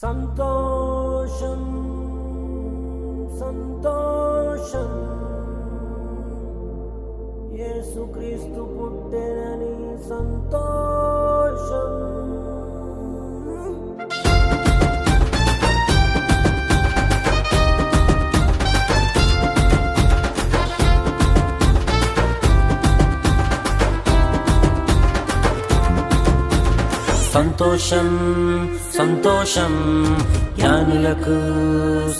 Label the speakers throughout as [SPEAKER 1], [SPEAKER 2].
[SPEAKER 1] సంతోషం సంతోషం యేసుక్రీస్తు పుట్టెనని సంతోషం. సంతోషం సంతోషం జ్ఞానులకు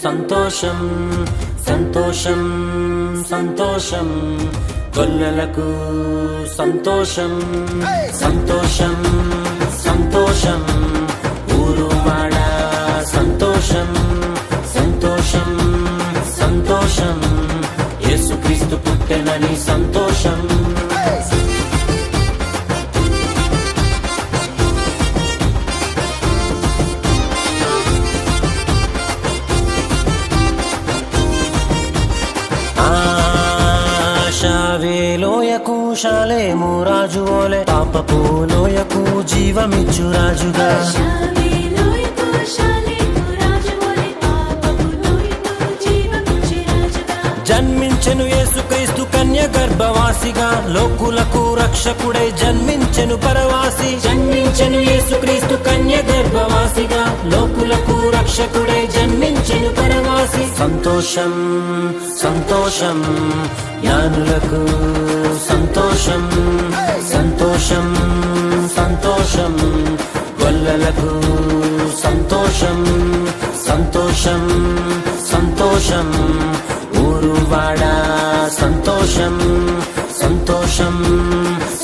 [SPEAKER 1] సంతోషం సంతోషం సంతోషం గొల్లలకు సంతోషం సంతోషం సంతోషం ఊరువాడ సంతోషం సంతోషం సంతోషం యేసుక్రీస్తు పుట్టెనని సంతోషం. లోయకు శాలేము రాజు ఓలే పాపపు లోయకు జీవమిచ్చు రాజుగా జన్మించెను యేసుక్రీస్తు కన్య గర్భవాసిగా లోకులకు రక్షకుడై జన్మించెను పరవాసి. జన్మించెను యేసుక్రీస్తు కన్య గర్భవాసిగా లోకులకు రక్షకుడై జన్మించెను పరవాసి. సంతోషం సంతోషం జ్ఞానులకు సంతోషం సంతోషం సంతోషం గొల్లలకు సంతోషం సంతోషం సంతోషం ఊరువాడ సంతోషం సంతోషం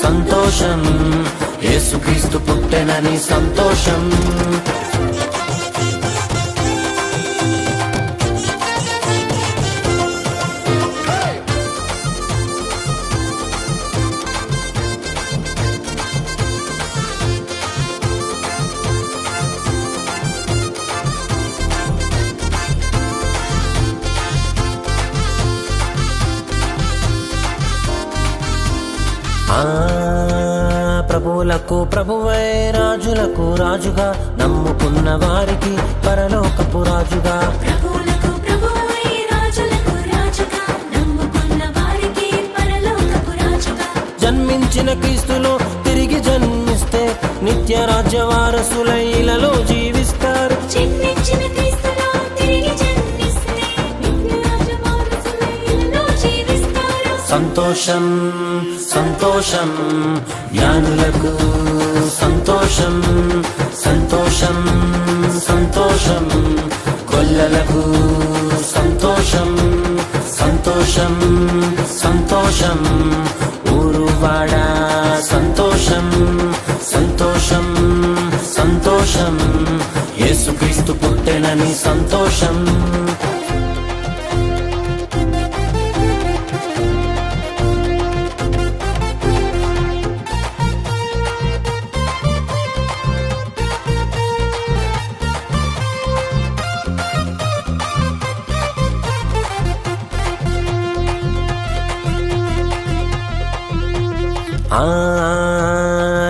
[SPEAKER 1] సంతోషం యేసుక్రీస్తు పుట్టెనని సంతోషం. ప్రభువులకు ప్రభువై రాజులకు రాజుగా నమ్ముకున్న వారికి పరలోకపు రాజుగా జన్మించిన క్రీస్తులో తిరిగి జన్మిస్తే నిత్య రాజ్య వారసులై ఇలలో జీవిస్తారు. సంతోషం సంతోషం జ్ఞానులకు సంతోషం సంతోషం సంతోషం గొల్లలకు సంతోషం సంతోషం సంతోషం ఊరువాడ సంతోషం సంతోషం సంతోషం యేసుక్రీస్తు పుట్టెనని సంతోషం.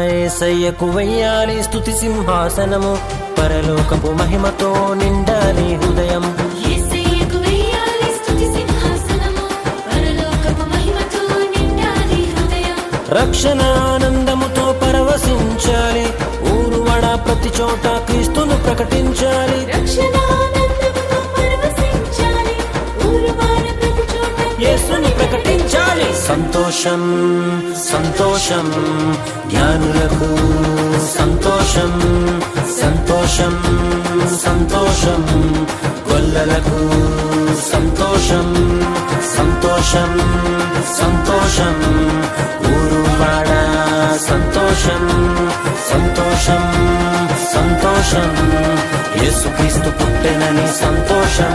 [SPEAKER 1] యేసయ్యకు వెయ్యాలి స్తుతి సింహాసనము పరలోకపు మహిమతో నిండాలి హృదయం. రక్షణ ఆనందముతో పరవశించాలి ఊరువడ ప్రతి చోట క్రీస్తును ప్రకటించాలి. యేసుని ప్రకటించాలి. సంతోషం సంతోషం జ్ఞానులకు సంతోషం సంతోషం సంతోషం గొల్లలకు సంతోషం సంతోషం సంతోషం ఊరువాడ సంతోషం సంతోషం సంతోషం యేసుక్రీస్తు పుట్టెనని సంతోషం.